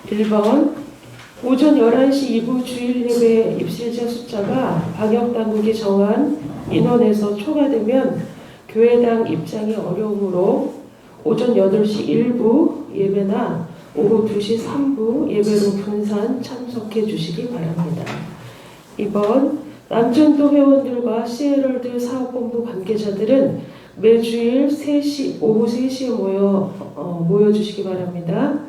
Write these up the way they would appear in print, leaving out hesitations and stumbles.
1번 오전 11시 이후 주일 예배 입실자 숫자가 방역당국이 정한 인원에서 초과되면 교회당 입장이 어려우므로 오전 8시 일부 예배나 오후 2시 3부 예배로 분산 참석해 주시기 바랍니다. 2번 남전도 회원들과 시헤럴드 사업본부 관계자들은 매주일 오후 3시에 모여주시기 바랍니다.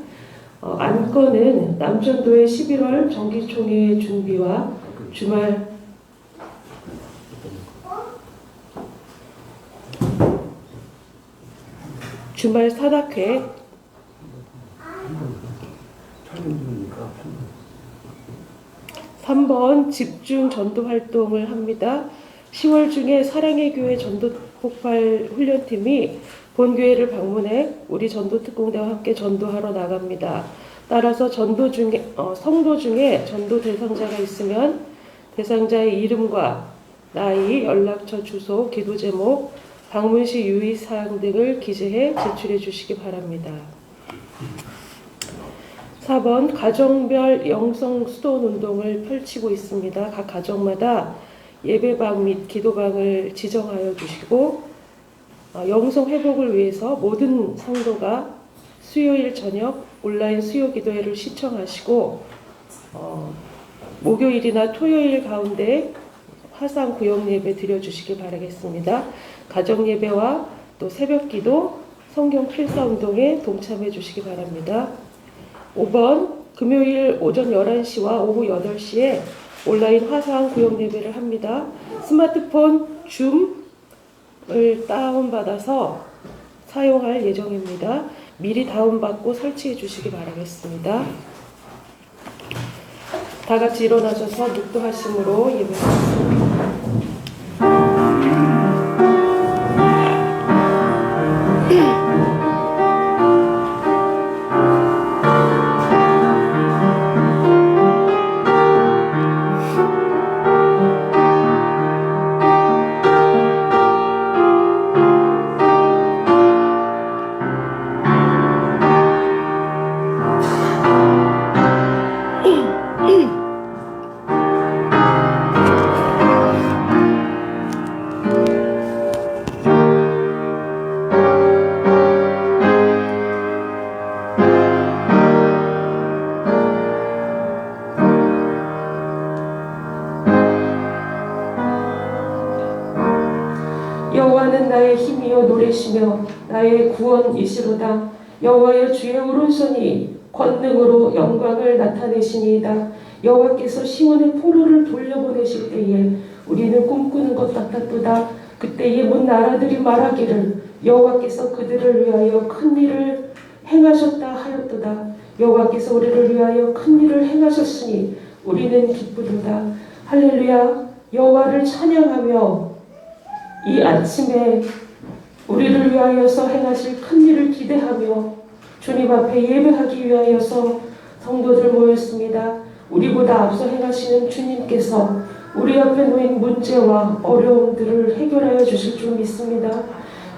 안건은 남전도의 11월 정기총회 준비와 주말 사닥회, 3번 집중 전도 활동을 합니다. 10월 중에 사랑의 교회 전도 폭발 훈련팀이 본교회를 방문해 우리 전도특공대와 함께 전도하러 나갑니다. 따라서 성도 중에 전도 대상자가 있으면 대상자의 이름과 나이, 연락처, 주소, 기도 제목, 방문 시 유의사항 등을 기재해 제출해 주시기 바랍니다. 4번 가정별 영성 수도원 운동을 펼치고 있습니다. 각 가정마다 예배방 및 기도방을 지정하여 주시고 영성 회복을 위해서 모든 성도가 수요일 저녁 온라인 수요 기도회를 시청하시고 목요일이나 토요일 가운데 화상 구역 예배 드려주시기 바라겠습니다. 가정 예배와 또 새벽 기도, 성경 필사 운동에 동참해 주시기 바랍니다. 5번 금요일 오전 11시와 오후 8시에 온라인 화상 구역 예배를 합니다. 스마트폰 줌을 다운받아서 사용할 예정입니다. 미리 다운받고 설치해 주시기 바라겠습니다. 다 같이 일어나셔서 묵도하심으로 예배하겠습니다. 여호와는 나의 힘이요 노래시며 나의 구원이시로다. 여호와여 주의 오른손이 권능으로 영광을 나타내시니이다. 여호와께서 시온의 포로를 돌려보내실 때에 우리는 꿈꾸는 것 같았도다. 그때에 문 나라들이 말하기를 여호와께서 그들을 위하여 큰 일을 행하셨다 하였도다. 여호와께서 우리를 위하여 큰 일을 행하셨으니 우리는 기쁘도다. 할렐루야. 여호와를 찬양하며 이 아침에 우리를 위하여서 행하실 큰 일을 기대하며 주님 앞에 예배하기 위하여서 성도들 모였습니다. 우리보다 앞서 행하시는 주님께서 우리 앞에 놓인 문제와 어려움들을 해결하여 주실 줄 믿습니다.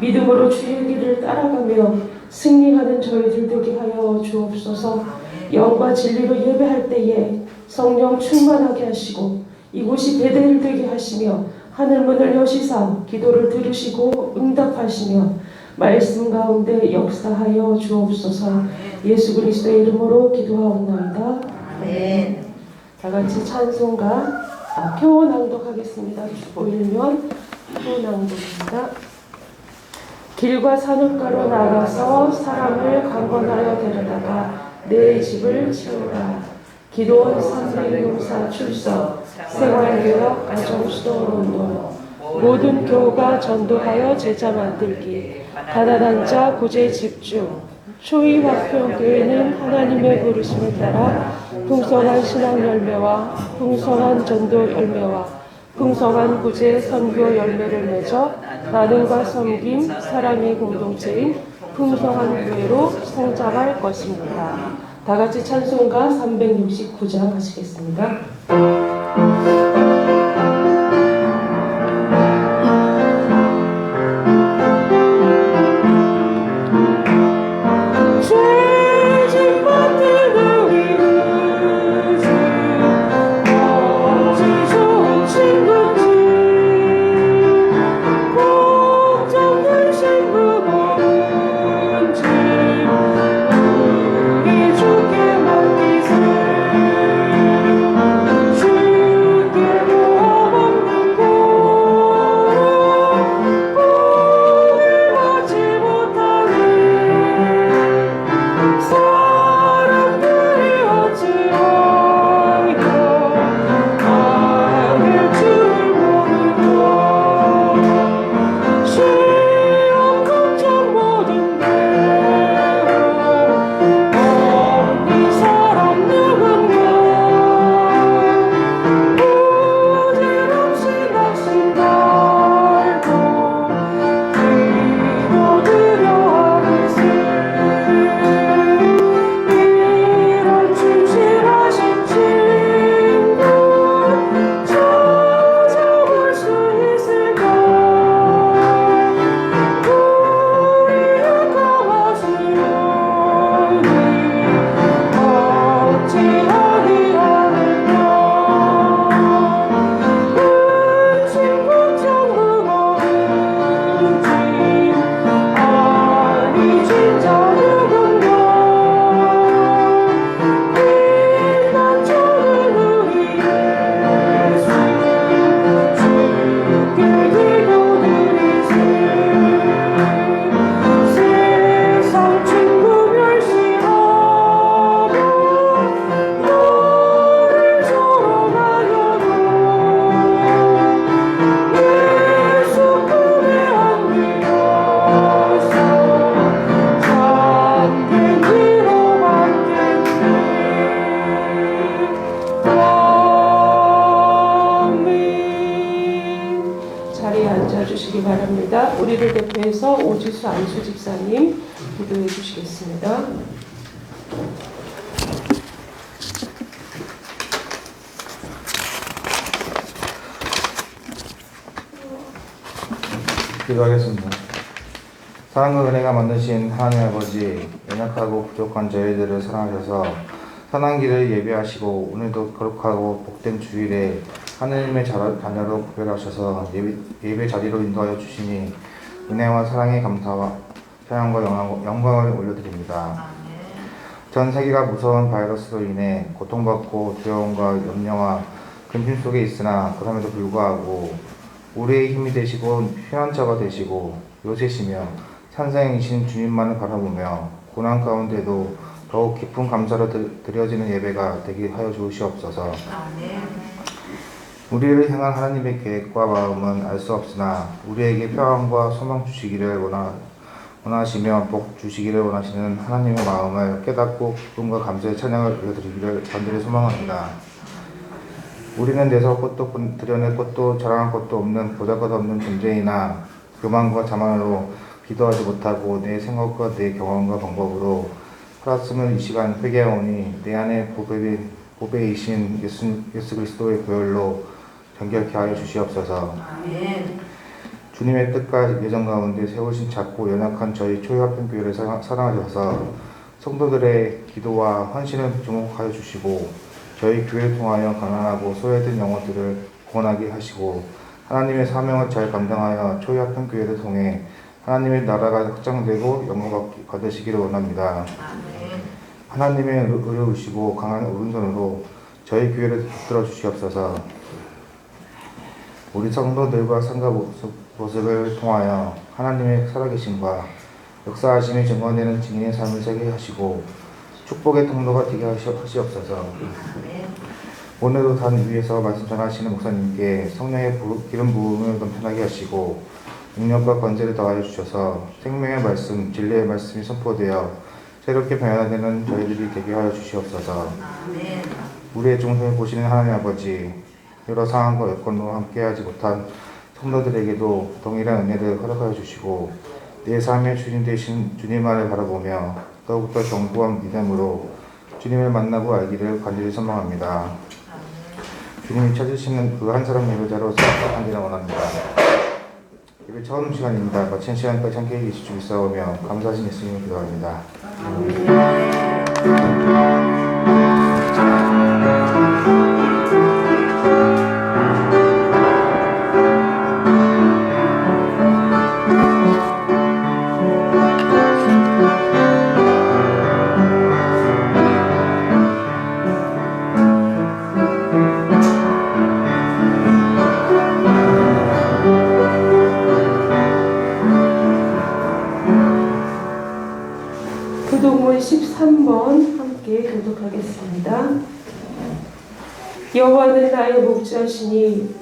믿음으로 주의 길을 따라가며 승리하는 저희들 되게 하여 주옵소서. 영과 진리로 예배할 때에 성령 충만하게 하시고 이곳이 베델 되게 하시며 하늘 문을 여시사 기도를 들으시고 응답하시며 말씀 가운데 역사하여 주옵소서. 예수 그리스도의 이름으로 기도하옵나이다. 아멘. 다 같이 찬송가 표 낭독하겠습니다. 보일면 표 낭독입니다. 길과 산울가로 나가서 사람을 강권하여 데려다가 내 집을 채우라. 기도원 300용사 출석 생활개혁 가정수도운동 모든 교우가 전도하여 제자 만들기 가난한 자 구제 집중 초이 화평교회는 하나님의 부르심을 따라 풍성한 신앙 열매와 풍성한 전도 열매와 풍성한 구제 선교 열매를 맺어 나눔과 섬김 사랑의 공동체인 풍성한 교회로 성장할 것입니다. 다 같이 찬송가 369장 하시겠습니다. 죄짐 받는 우리 우리를 대표해서 오지수 안수 집사님 기도해 주시겠습니다. 기도하겠습니다. 사랑과 은혜가 많으신 하나님 아버지, 연약하고 부족한 저희들을 사랑하셔서 선한 길을 예비하시고 오늘도 거룩하고 복된 주일에 하느님의 자녀로 구별하셔서 예배 자리로 인도하여 주시니 은혜와 사랑의 감사와 찬양과 영광을 올려드립니다. 전 세계가 무서운 바이러스로 인해 고통받고 두려움과 염려와 근심 속에 있으나 그럼에도 불구하고 우리의 힘이 되시고 피난처가 되시고 요새시며 산상이신 주님만을 바라보며 고난 가운데도 더욱 깊은 감사로 드려지는 예배가 되게 하여 주시옵소서. 우리를 향한 하나님의 계획과 마음은 알 수 없으나 우리에게 평안과 소망 주시기를 원하시며 복 주시기를 원하시는 하나님의 마음을 깨닫고 기쁨과 감사의 찬양을 올려드리기를 간절히 소망합니다. 우리는 내세울 것도 드러낼 것도 자랑할 것도 없는 보잘것없는 존재이나 교만과 자만으로 기도하지 못하고 내 생각과 내 경험과 방법으로 살았음을 이 시간 회개하오니 내 안에 보배이신 예수 그리스도의 보혈로 정결케 하여 주시옵소서. 아멘. 주님의 뜻과 예정 가운데 세우신 작고 연약한 저희 초유합변교회를 사랑하셔서 성도들의 기도와 헌신을 주목하여 주시고 저희 교회를 통하여 가난하고 소외된 영혼들을 구원하게 하시고 하나님의 사명을 잘 감당하여 초유합변교회를 통해 하나님의 나라가 확장되고 영광을 받으시기를 원합니다. 아멘. 하나님의 의로우시고 강한 오른손으로 저희 교회를 붙들어 주시옵소서. 우리 성도들과 상가 모습을 통하여 하나님의 살아계심과 역사하심이 증언되는 증인의 삶을 살게 하시고 축복의 통로가 되게 하시옵소서. 오늘도 단 위에서 말씀 전하시는 목사님께 성령의 기름 부음을 넘쳐나게 하시고 능력과 권세를 더하여 주셔서 생명의 말씀, 진리의 말씀이 선포되어 새롭게 변화되는 저희들이 되게 하여 주시옵소서. 우리의 중심을 보시는 하나님 아버지, 여러 상황과 여건으로 함께하지 못한 성도들에게도 동일한 은혜를 허락하여 주시고 내 삶의 주인 되신 주님만을 바라보며 더욱더 견고한 믿음으로 주님을 만나고 알기를 간절히 소망합니다. 주님이 찾으시는 그 한 사람 예배자로 살아가기를 원합니다. 예배 처음 시간입니다. 마친 시간까지 함께 계시 주 있사오며 감사하신 예수님을 기도합니다. 교독문 13번 함께 교독하겠습니다. 여호와는 나의 목자시니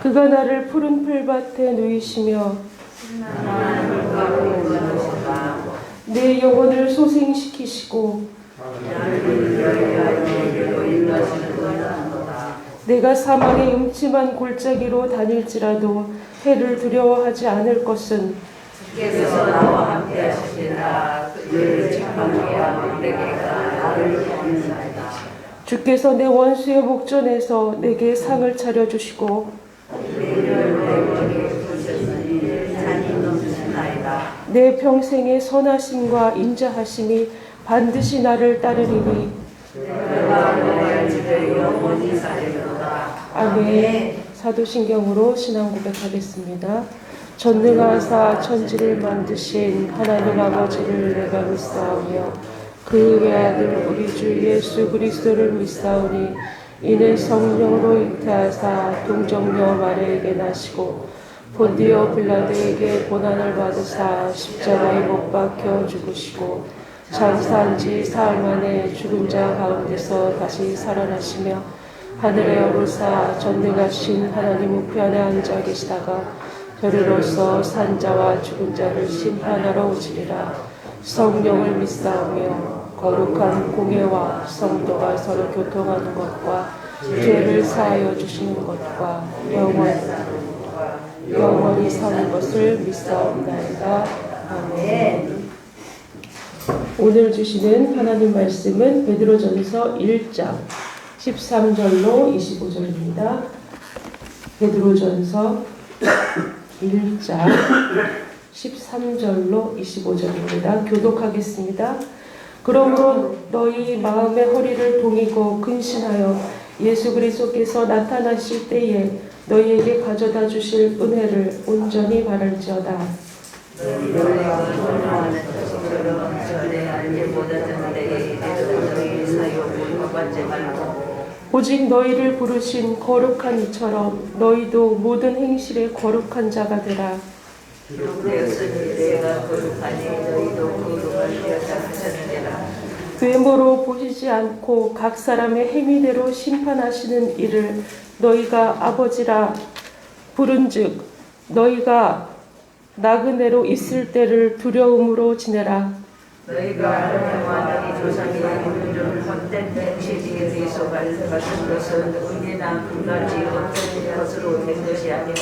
그가 나를 푸른 풀밭에 누이시며 내 영혼을 소생시키시고 내가 사망의 음침한 골짜기로 다닐지라도 해를 두려워하지 않을 것은 주께서 나와 함께 하시리라. 그의 책망이야 내게가 나를 보내나이다. 주께서 내 원수의 목전에서 내게 상을 차려주시고 내 평생의 선하심과 인자하심이 반드시 나를 따르리니 아멘. 사도신경으로 신앙 고백하겠습니다. 전능하사 천지를 만드신 하나님 아버지를 내가 믿사오며 그 외아들 우리 주 예수 그리스도를 믿사오니 이는 성령으로 잉태하사 동정녀 마리아에게 나시고 본디오 빌라도에게 고난을 받으사 십자가에 못 박혀 죽으시고 장사한 지 사흘 만에 죽은 자 가운데서 다시 살아나시며 하늘에 오르사 전능하신 하나님 우편에 앉아 계시다가 저리로서 산자와 죽은 자를 심판하러 오시리라. 성령을 믿사오며 거룩한 공예와 성도가 서로 교통하는 것과 죄를 사하여 주시는 것과 영원한 영원히 사는 것을 믿사옵나이다. 아멘. 오늘 주시는 하나님 말씀은 베드로전서 1장 13절로 25절입니다. 베드로전서 1장 13절로 25절입니다. 교독하겠습니다. 그러므로 너희 마음의 허리를 동이고 근신하여 예수 그리스도께서 나타나실 때에 너희에게 가져다 주실 은혜를 온전히 바랄지어다. 너희가 소망하는 것처럼 전에 알지 못하던 때에 너희 사역을 받지 말고 오직 너희를 부르신 거룩한 이처럼 너희도 모든 행실에 거룩한 자가 되라. 기록되었으니 내가 거룩하니 너희도 거룩한 되었다 하셨느니라. 외모로 보시지 않고 각 사람의 행위대로 심판하시는 이를 너희가 아버지라 부른즉 너희가 나그네로 있을 때를 두려움으로 지내라. 너희가 하나님과 너희 조상이 이루는 헛된 행실에 대해서 같은 것은 은혜나 그같이 어떤 것으로 된 것이 아니오.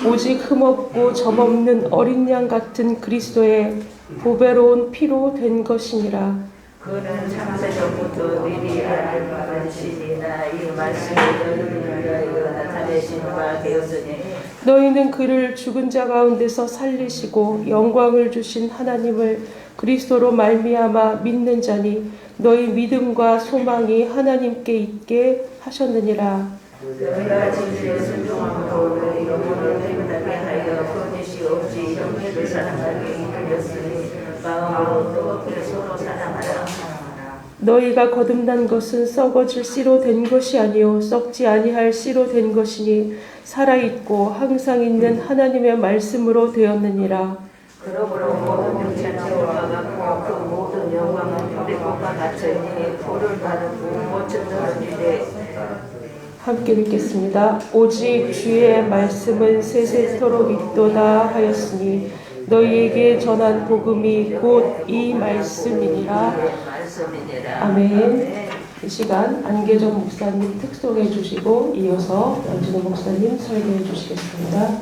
오직 흠없고 점없는 어린 양 같은 그리스도의 보배로운 피로 된 것이니라. 그는 창세전부터 미리 알을 신이나 이 말씀이 너희를 위하여 나타내신 바 되었으니 너희는 그를 죽은 자 가운데서 살리시고 영광을 주신 하나님을 그리스도로 말미암아 믿는 자니 너희 믿음과 소망이 하나님께 있게 하셨느니라. 너희가 진실에 순종함으로 너희 영혼을 행하게 하여 거짓이 없이 형제를 사랑하게 이끌렸으니 마음으로 뜨겁게 서로 사랑하라. 너희가 거듭난 것은 썩어질 씨로 된 것이 아니요 썩지 아니할 씨로 된 것이니 살아있고 항상 있는 하나님의 말씀으로 되었느니라. 그러므로 모든 형체는 돌과 같고 그 모든 영광은 유리꽃과 같으니 불을 가르고 꽃을 떨어지되 함께 읽겠습니다. 오직 주의 말씀은 세세토록 있도다 하였으니 너희에게 전한 복음이 곧 이 말씀이니라. 아멘. 이 시간 안계정 목사님 특송해 주시고 이어서 연진호 목사님 설교해 주시겠습니다.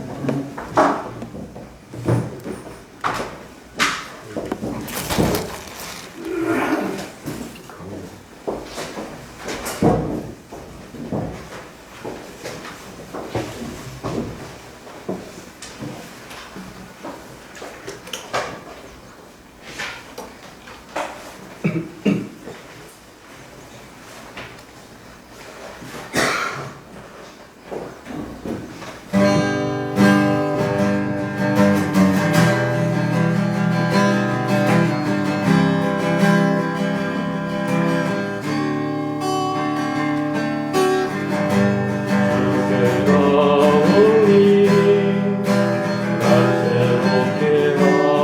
날 새롭게 하시고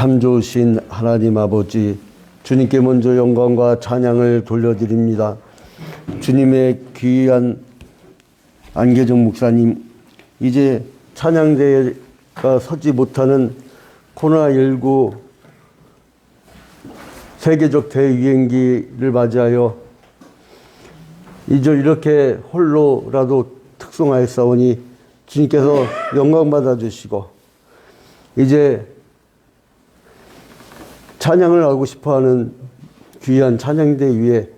참 좋으신 하나님 아버지, 주님께 먼저 영광과 찬양을 돌려드립니다. 주님의 귀한 안계정 목사님, 이제 찬양대가 서지 못하는 코로나19 세계적 대유행기를 맞이하여 이제 이렇게 홀로라도 특송하였사오니 주님께서 영광 받아주시고, 이제 찬양을 하고 싶어하는 귀한 찬양대 위에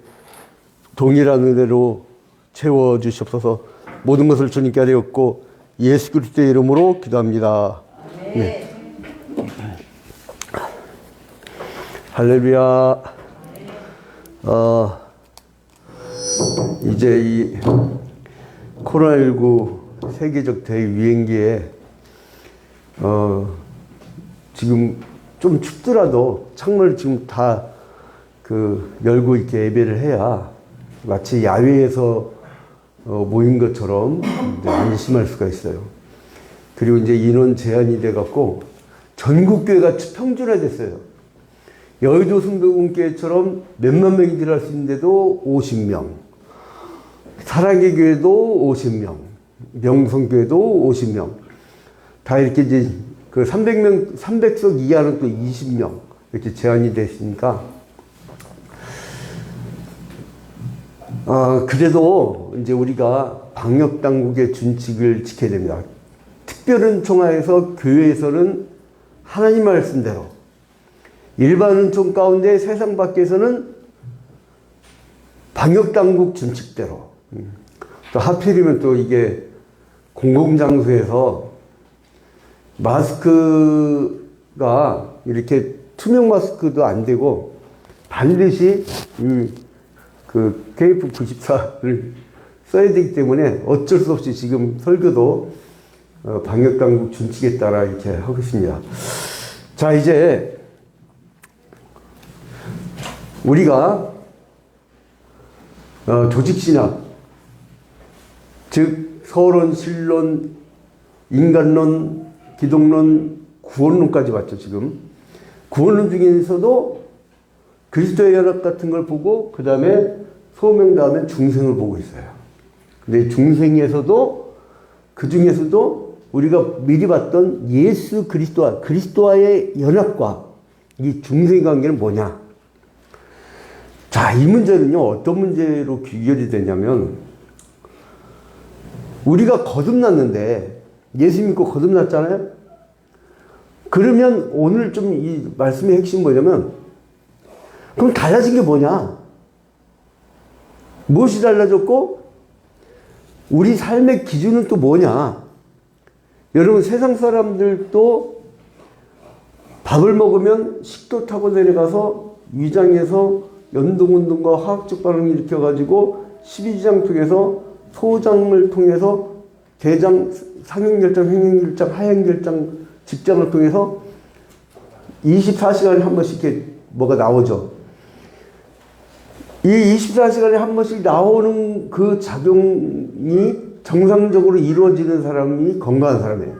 동일한 은혜로 채워주시옵소서. 모든 것을 주님께 아뢰옵고 예수 그리스도의 이름으로 기도합니다. 네. 할렐루야. 이제 이 코로나19 세계적 대유행기에 지금 좀 춥더라도 창문을 지금 다 열고 이렇게 예배를 해야 마치 야외에서 모인 것처럼 안심할 수가 있어요. 그리고 이제 인원 제한이 돼갖고 전국 교회가 평준화됐어요. 여의도 순교군교회처럼 몇만 명이 들어갈 수 있는데도 50명, 사랑의 교회도 50명, 명성교회도 50명, 다 이렇게 이제 300명, 300석 이하는 또 20명 이렇게 제한이 됐으니까, 그래도 이제 우리가 방역 당국의 준칙을 지켜야 됩니다. 특별은총회에서 교회에서는 하나님 말씀대로, 일반은총 가운데 세상 밖에서는 방역 당국 준칙대로, 또 하필이면 또 이게 공공장소에서 마스크가 이렇게 투명 마스크도 안 되고 반드시 KF94를 써야 되기 때문에 어쩔 수 없이 지금 설교도 방역당국 준칙에 따라 이렇게 하고 있습니다. 자, 이제 우리가 조직신학, 즉 서론, 신론, 인간론, 기독론, 구원론까지 봤죠. 지금 구원론 중에서도 그리스도의 연합 같은 걸 보고 그 다음에 소명, 다음에 중생을 보고 있어요. 근데 중생에서도, 그 중에서도 우리가 미리 봤던 예수 그리스도와의 연합과 이 중생 관계는 뭐냐? 자, 이 문제는요, 어떤 문제로 귀결이 되냐면, 우리가 거듭났는데, 예수 믿고 거듭났잖아요? 그러면 오늘 좀 이 말씀의 핵심이 뭐냐면, 그럼 달라진 게 뭐냐? 무엇이 달라졌고, 우리 삶의 기준은 또 뭐냐? 여러분, 세상 사람들도 밥을 먹으면 식도 타고 내려가서 위장에서 연동운동과 화학적 반응을 일으켜가지고 12지장 통해서 소장을 통해서 대장, 상행결장, 행행결장, 하행결장, 직장을 통해서 24시간에 한 번씩 이렇게 뭐가 나오죠. 이 24시간에 한 번씩 나오는 그 작용이 정상적으로 이루어지는 사람이 건강한 사람이에요.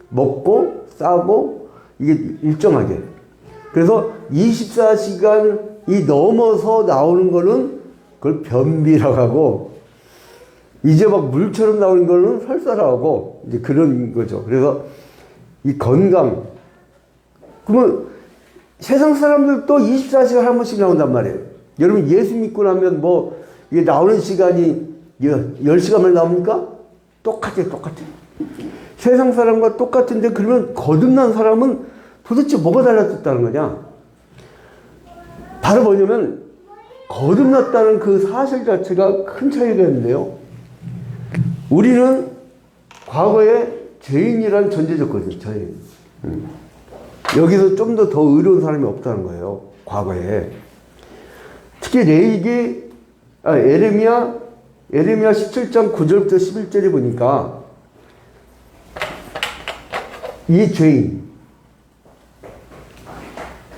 먹고 싸고 이게 일정하게. 그래서 24시간이 넘어서 나오는 거는 그걸 변비라고 하고, 이제 막 물처럼 나오는 거는 설사라고 하고, 이제 그런 거죠. 그래서 이 건강, 그러면 세상 사람들도 24시간 한 번씩 나온단 말이에요. 여러분, 예수 믿고 나면 뭐 이게 나오는 시간이 10시간만 나옵니까? 똑같아요. 세상 사람과 똑같은데, 그러면 거듭난 사람은 도대체 뭐가 달라졌다는 거냐? 바로 뭐냐면, 거듭났다는 그 사실 자체가 큰 차이가 있는데요. 우리는 과거에 죄인이란 전제졌거든요. 죄인. 여기서 좀 더 의로운 사람이 없다는 거예요. 과거에. 특히 에레미야 17장 9절부터 11절에 보니까 이 죄인,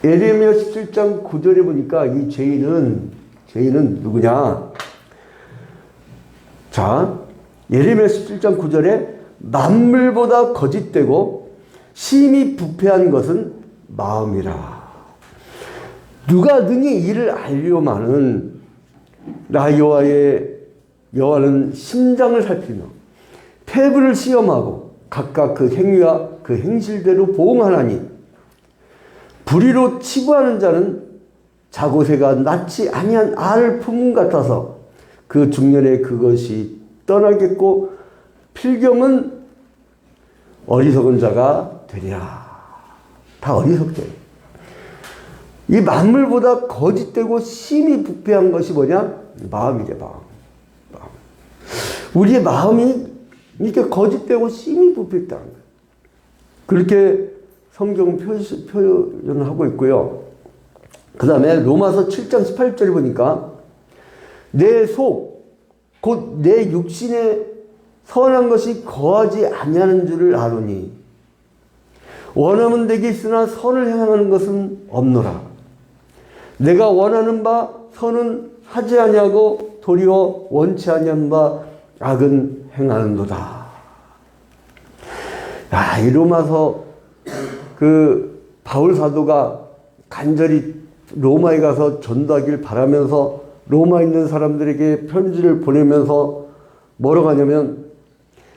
에레미야 17장 9절에 보니까 이 죄인은 누구냐? 자, 에레미야 17장 9절에 만물보다 거짓되고 심히 부패한 것은 마음이라. 누가 능히 이를 알려마는 나 여호와는 심장을 살피며 폐부를 시험하고 각각 그 행위와 그 행실대로 보응하나니 불의로 치부하는 자는 자고새가 낳지 아니한 알을 품은 같아서 그 중년에 그것이 떠나겠고 필경은 어리석은 자가 되리라. 다 어리석대. 이 만물보다 거짓되고 심히 부패한 것이 뭐냐? 마음이래, 마음. 우리의 마음이 이렇게 거짓되고 심히 부패했다는 거예요. 그렇게 성경은 표현을 하고 있고요. 그 다음에 로마서 7장 18절에 보니까 내 속, 곧 내 육신에 선한 것이 거하지 아니하는 줄을 아노니 원하면 내게 있으나 선을 행하는 것은 없노라. 내가 원하는 바 선은 하지 아니하고 도리어 원치 아니한 바 악은 행하는도다. 야, 이 로마서 그 바울 사도가 간절히 로마에 가서 전도하길 바라면서 로마에 있는 사람들에게 편지를 보내면서 뭐라고 하냐면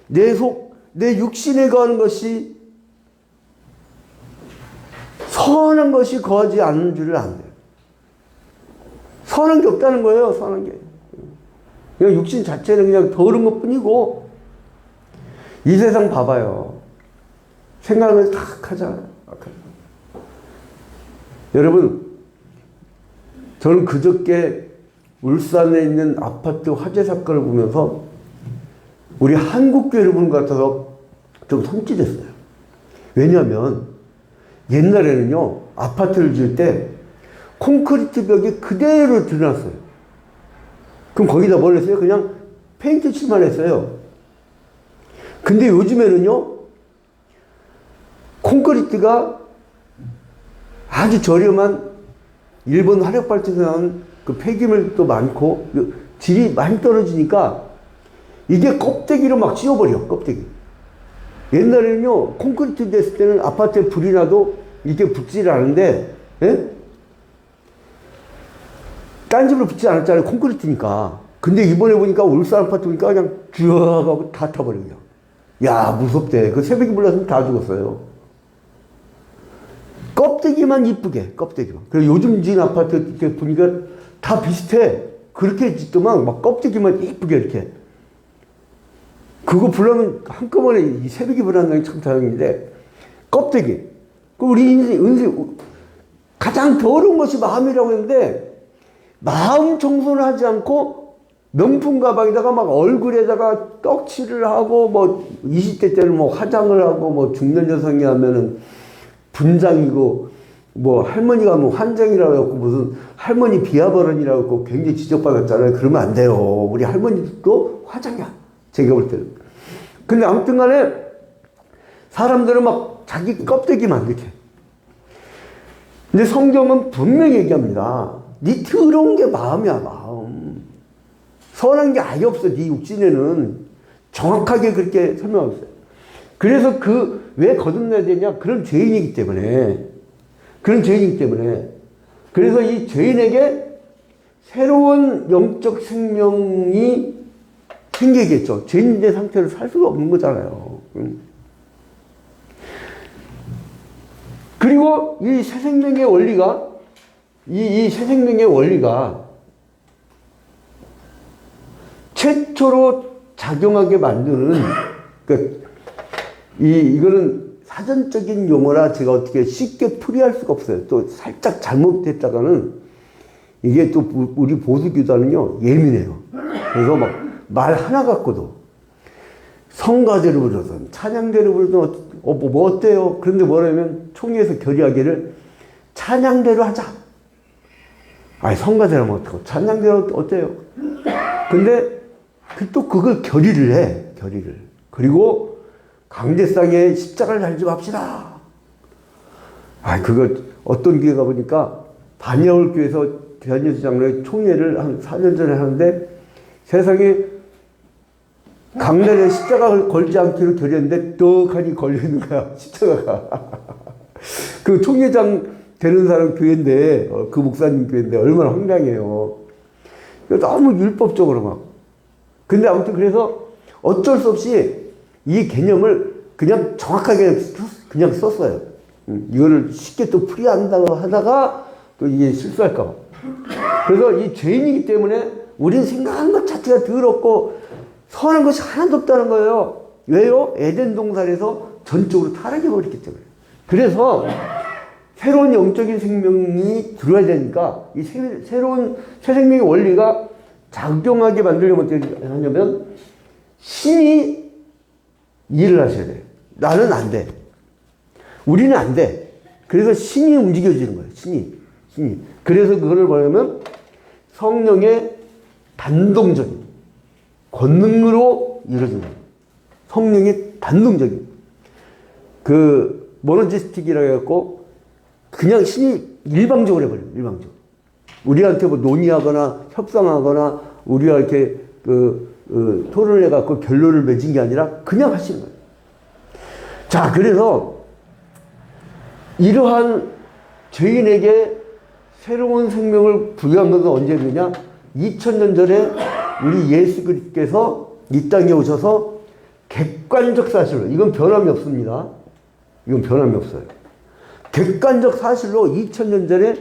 내 속, 내 육신에 거하는 것이 선한 것이 거하지 않는 줄을 안대요. 선한 게 없다는 거예요. 선한 게. 그냥 육신 자체는 그냥 더러운 것 뿐이고 이 세상 봐봐요. 생각을 탁 하잖아요. 여러분, 저는 그저께 울산에 있는 아파트 화재 사건을 보면서 우리 한국교회를 보는 것 같아서 좀 섬찟했어요. 왜냐하면 옛날에는요, 아파트를 지을 때 콘크리트 벽이 그대로 드러났어요. 그럼 거기다 뭘 했어요? 그냥 페인트 칠만 했어요. 근데 요즘에는요, 콘크리트가 아주 저렴한 일본 화력발전에서 나온 그 폐기물도 많고 질이 많이 떨어지니까 이게 껍데기로 막 씌워버려, 껍데기. 옛날에는요, 콘크리트 됐을 때는 아파트에 불이 나도 이게 붙질 않은데, 예? 딴 집으로 붙지 않았잖아요, 콘크리트니까. 근데 이번에 보니까 울산 아파트 보니까 그냥 쭉 하고 다 타버려, 그냥. 야, 무섭대. 그 새벽에 불났으면 다 죽었어요. 껍데기만 이쁘게, 껍데기만. 그리고 요즘 지은 아파트 이렇게 보니까 다 비슷해. 그렇게 짓더만 막 껍데기만 이쁘게 이렇게. 그거 불나면 한꺼번에 이 새벽에 불난다는 게 참 다행인데, 껍데기. 우리 인생, 가장 더러운 것이 마음이라고 했는데, 마음 청소를 하지 않고 명품 가방에다가 막 얼굴에다가 떡칠을 하고, 뭐 20대 때는 뭐 화장을 하고, 뭐 중년 여성이 하면은 분장이고, 뭐 할머니가 하면 환장이라고 해갖고 무슨 할머니 비아버런이라고 해갖고 굉장히 지적받았잖아요. 그러면 안 돼요. 우리 할머니도 화장이야. 제가 볼 때는. 근데 아무튼 간에 사람들은 막 자기 껍데기만 이렇게. 근데 성경은 분명히 얘기합니다. 네 더러운 게 마음이야, 마음. 선한 게 아예 없어, 네 육신에는. 정확하게 그렇게 설명하고 있어요. 그래서 왜 거듭나야 되냐? 그런 죄인이기 때문에. 그런 죄인이기 때문에. 그래서 이 죄인에게 새로운 영적 생명이 생기겠죠. 죄인의 상태로 살 수가 없는 거잖아요. 그리고 이 새 생명의 원리가, 이 새 생명의 원리가 최초로 작용하게 만드는, 그러니까 이거는 사전적인 용어라 제가 어떻게 쉽게 풀이할 수가 없어요. 또 살짝 잘못됐다가는 이게 또 우리 보수교단은요, 예민해요. 그래서 막 말 하나 갖고도 성가대로 부르든 찬양대로 부르든 뭐 어때요? 그런데 뭐라면 총회에서 결의하기를 찬양대로 하자. 아니 성가대로 하면 어떡하고 찬양대로 어때요? 근데 또 그걸 결의를 해. 결의를. 그리고 강제상에 십자가를 달지 맙시다. 그거 어떤 기회가 보니까 반야울교에서 대한예수 장로의 총회를 한 4년 전에 하는데 세상에 강단에 십자가를 걸지 않기로 결의했는데 떡하니 걸려있는 거야, 십자가가. 그 총회장 되는 사람 교회인데, 그 목사님 교회인데 얼마나 황당해요. 너무 율법적으로 막. 근데 아무튼 그래서 어쩔 수 없이 이 개념을 그냥 정확하게 그냥 썼어요. 이거를 쉽게 또 풀이한다고 하다가 또 이게 실수할까 봐. 그래서 이 죄인이기 때문에 우리는 생각하는 것 자체가 더럽고 선한 것이 하나도 없다는 거예요. 왜요? 에덴 동산에서 전적으로 타락해버렸기 때문에. 그래서 새로운 영적인 생명이 들어야 되니까 이 새로운 새 생명의 원리가 작용하게 만들려면 어떻게 하냐면 신이 일을 하셔야 돼요. 나는 안 돼. 우리는 안 돼. 그래서 신이 움직여지는 거예요. 신이. 그래서 그거를 뭐냐면 성령의 반동적인 권능으로 이루어지는 거예요. 성령의 반동적인. 그 모노지스틱이라고 해갖고 그냥 신이 일방적으로 해버려요. 일방적으로. 우리한테 뭐 논의하거나 협상하거나 우리가 이렇게 토론을 해갖고 결론을 맺은 게 아니라 그냥 하시는 거예요. 자, 그래서 이러한 죄인에게 새로운 생명을 부여한 것은 언제 되냐? 2000년 전에 우리 예수 그리스도께서 이 땅에 오셔서 객관적 사실로, 이건 변함이 없습니다. 이건 변함이 없어요. 객관적 사실로 2000년 전에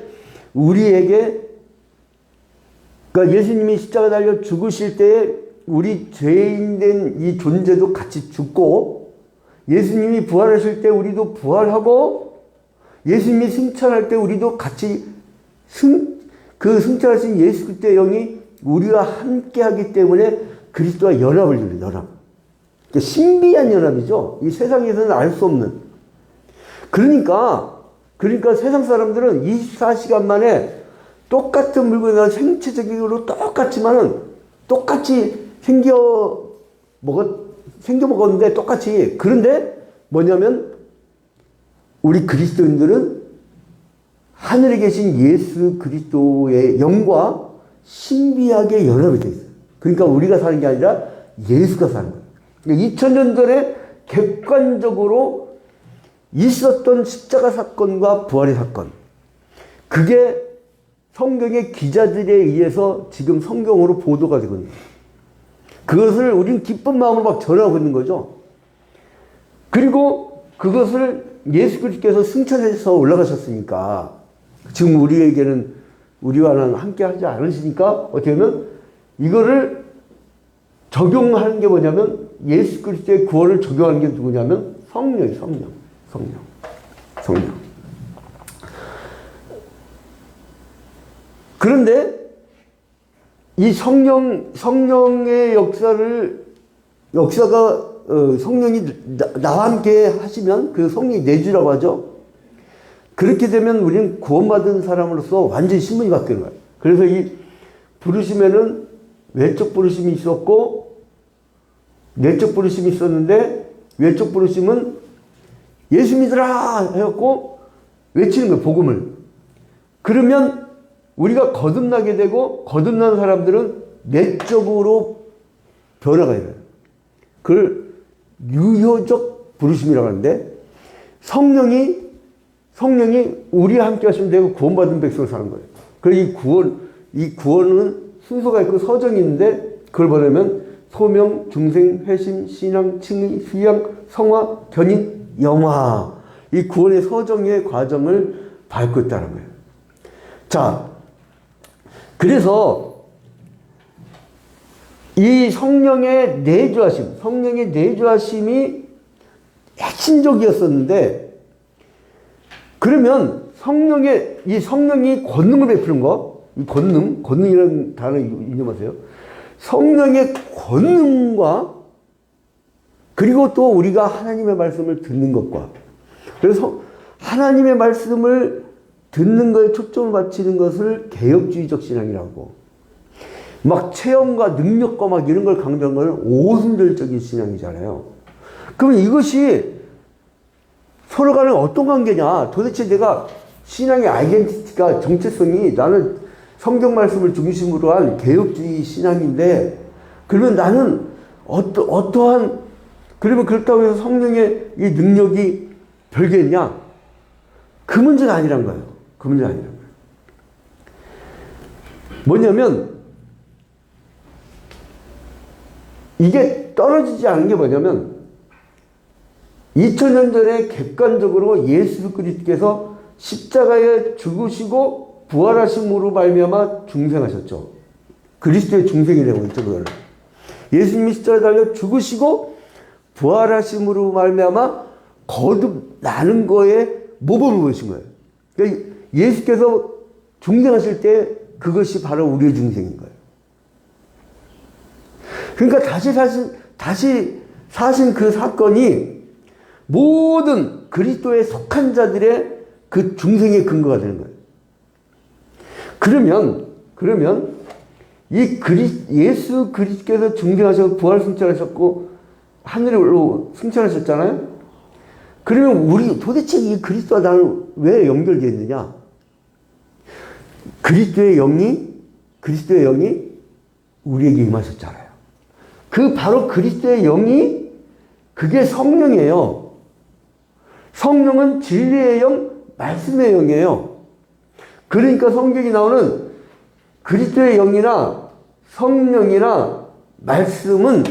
우리에게, 그러니까 예수님이 십자가 달려 죽으실 때에 우리 죄인된 이 존재도 같이 죽고, 예수님이 부활하실 때 우리도 부활하고, 예수님이 승천할 때 우리도 같이 그 승천하신 예수 그리스도의 영이 우리와 함께 하기 때문에 그리스도와 연합을 이루는 연합. 그러니까 신비한 연합이죠. 이 세상에서는 알 수 없는. 그러니까 세상 사람들은 24시간 만에 똑같은 물건이나 생체적으로 똑같지만은 똑같이 생겨 먹었는데 똑같이. 그런데 뭐냐면 우리 그리스도인들은 하늘에 계신 예수 그리스도의 영과 신비하게 연합이 되어 있어요. 그러니까 우리가 사는 게 아니라 예수가 사는 거예요. 그러니까 2000년 전에 객관적으로 있었던 십자가 사건과 부활의 사건, 그게 성경의 기자들에 의해서 지금 성경으로 보도가 되거든요. 그것을 우리는 기쁜 마음으로 막 전하고 있는 거죠. 그리고 그것을 예수 그리스도께서 승천해서 올라가셨으니까 지금 우리에게는 우리와는 함께 하지 않으시니까 어떻게 하면 이거를 적용하는 게 뭐냐면 예수 그리스도의 구원을 적용하는 게 누구냐면 성령이에요. 성령. 그런데 이 성령의 역사가 성령이 나와 함께 하시면 그 성령이 내주라고 하죠. 그렇게 되면 우리는 구원받은 사람으로서 완전히 신분이 바뀌는 거예요. 그래서 이 부르심에는 외적 부르심이 있었고 내적 부르심이 있었는데 외적 부르심은 예수 믿으라 해갖고 외치는 거예요. 복음을. 그러면 우리가 거듭나게 되고 거듭난 사람들은 내적으로 변화가 일어나요. 그걸 유효적 부르심이라고 하는데 성령이 우리와 함께 하시면 되고 구원받은 백성을 사는 거예요. 그래서 이 구원은 순서가 있고 서정이 있는데 그걸 보려면 소명, 중생, 회심, 신앙, 칭의, 수양, 성화, 견인, 영화. 이 구원의 서정의 과정을 밟고 있다는 거예요. 자, 그래서 이 성령의 내주하심이 핵심적이었었는데, 그러면 성령이 권능을 베푸는 거, 이 권능이라는 단어 이념하세요. 성령의 권능과 그리고 또 우리가 하나님의 말씀을 듣는 것과, 그래서 하나님의 말씀을 듣는 거에 초점을 맞추는 것을 개혁주의적 신앙이라고, 막 체험과 능력과 막 이런 걸 강조한 건 오순절적인 신앙이잖아요. 그러면 이것이 서로 간에 어떤 관계냐? 도대체 내가 신앙의 아이덴티티가, 정체성이 나는 성경 말씀을 중심으로 한 개혁주의 신앙인데, 그러면 나는 그러면 그렇다고 해서 성령의 이 능력이 별개냐? 그 문제가 아니란 거예요. 그 문제가 아니란 거예요. 뭐냐면 이게 떨어지지 않은 게 뭐냐면 2000년 전에 객관적으로 예수 그리스도께서 십자가에 죽으시고 부활하심으로 말미암아 중생하셨죠. 그리스도의 중생이라고 했죠. 그거는. 예수님이 십자가에 달려 죽으시고 부활하심으로 말미암아 거듭나는 거에 모범을 보이신 거예요. 그러니까 예수께서 중생하실 때 그것이 바로 우리의 중생인 거예요. 그러니까 다시 사신 그 사건이 모든 그리스도에 속한 자들의 그 중생의 근거가 되는 거예요. 그러면 예수 그리스도께서 중생하셔서 부활 승천하셨고 하늘로 승천하셨잖아요. 그러면 우리 도대체 이 그리스도와 나는 왜 연결되어 있느냐? 그리스도의 영이 우리에게 임하셨잖아요. 바로 그리스도의 영이 그게 성령이에요. 성령은 진리의 영, 말씀의 영이에요. 그러니까 성경이 나오는 그리스도의 영이나 성령이나 말씀은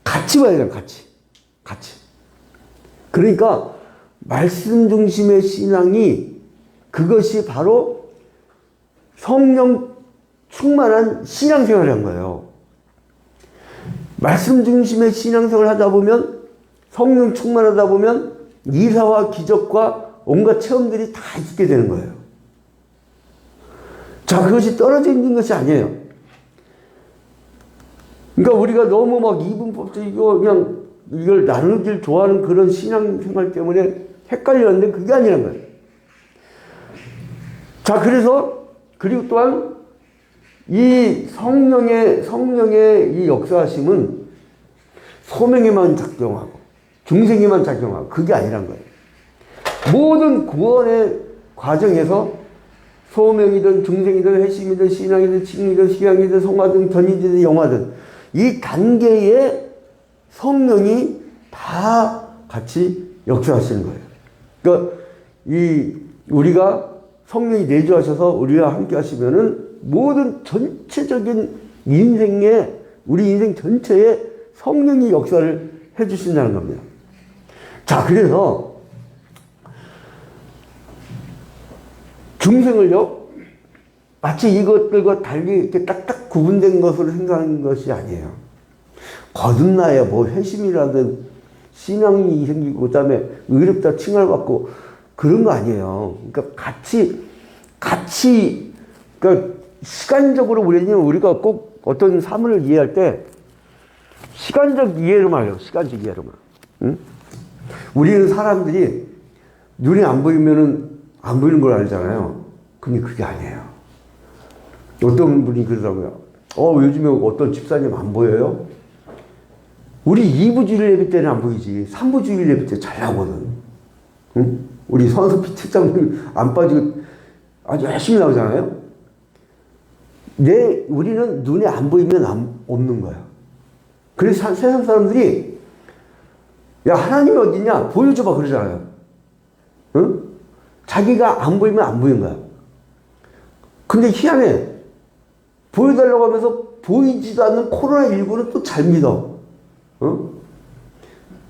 같이 봐야 돼요. 같이. 그러니까 말씀 중심의 신앙이 그것이 바로 성령 충만한 신앙생활을 한 거예요. 말씀 중심의 신앙생활을 하다 보면 성령 충만하다 보면 이사와 기적과 온갖 체험들이 다 있게 되는 거예요. 자, 그것이 떨어져 있는 것이 아니에요. 그러니까 우리가 너무 막 이분법적 이걸 나누길 좋아하는 그런 신앙생활 때문에 헷갈렸는데 그게 아니란 거예요. 자, 그리고 또한 이 성령의 이 역사하심은 소명에만 작용하고 중생에만 작용하고 그게 아니란 거예요. 모든 구원의 과정에서 소명이든 중생이든 회심이든 신앙이든 칭이든 시향이든 성화든 전이든 영화든 이 단계에 성령이 다 같이 역사하시는 거예요. 그러니까 우리가 성령이 내주하셔서 우리와 함께 하시면은 모든 전체적인 우리 인생 전체에 성령이 역사를 해주신다는 겁니다. 자, 그래서 중생을요, 마치 이것들과 달리 이렇게 딱딱 구분된 것으로 생각하는 것이 아니에요. 거듭나야 회심이라든 신앙이 생기고, 그 다음에 의롭다 칭을 받고, 그런 거 아니에요. 그러니까 그러니까 시간적으로 우리가 꼭 어떤 사물을 이해할 때, 시간적 이해로만 해요. 시간적 이해로만. 응? 우리는 사람들이 눈이 안 보이면은 안 보이는 걸 알잖아요. 근데 그게 아니에요. 어떤 분이 그러더라고요. 요즘에 어떤 집사님 안 보여요? 우리 2부주일 예배 때는 안 보이지. 3부주일 예배 때 잘 나오거든. 응? 우리 선수피 특장님 안 빠지고 아주 열심히 나오잖아요. 우리는 눈에 안 보이면 없는 거야. 그래서 세상 사람들이 야, 하나님이 어딨냐? 보여줘봐 그러잖아요. 응? 자기가 안 보이면 안 보이는 거야. 근데 희한해. 보여달라고 하면서 보이지도 않는 코로나19는 또 잘 믿어. 어?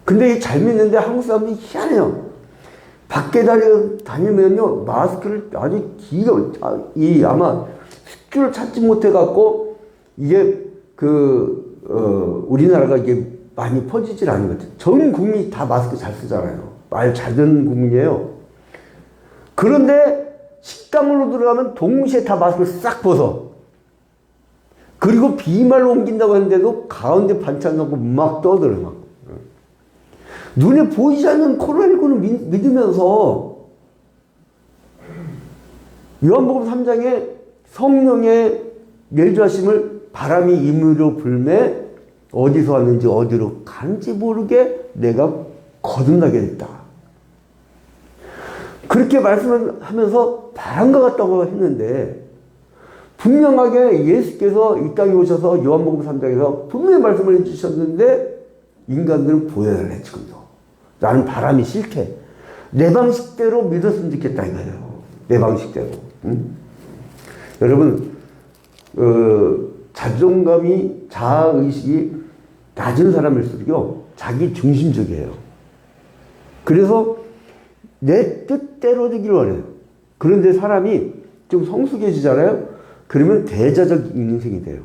근데 잘 믿는데 한국 사람들이 희한해요. 밖에 다니면요, 마스크를 아주 아마 숫줄을 찾지 못해갖고, 이게 우리나라가 이게 많이 퍼지질 않은 것 같아요. 전 국민이 다 마스크 잘 쓰잖아요. 말 잘 듣는 국민이에요. 그런데 식당으로 들어가면 동시에 다 마스크를 싹 벗어. 그리고 비말로 옮긴다고 했는데도 가운데 반찬 넣고 막 떠들어, 막. 눈에 보이지 않는 코로나19는 믿으면서 요한복음 3장에 성령의 내주하심을 바람이 임의로 불매 어디서 왔는지 어디로 가는지 모르게 내가 거듭나게 됐다. 그렇게 말씀을 하면서 바람과 같다고 했는데 분명하게 예수께서 이 땅에 오셔서 요한복음 3장에서 분명히 말씀을 해주셨는데 인간들은 보여달래 지금도. 나는 바람이 싫대. 내 방식대로 믿었으면 좋겠다 이거예요. 내 방식대로. 여러분, 자존감이, 자아의식이 낮은 사람일수록요, 자기 중심적이에요. 그래서 내 뜻대로 되길 원해요. 그런데 사람이 좀 성숙해지잖아요? 그러면 대자적 인생이 돼요.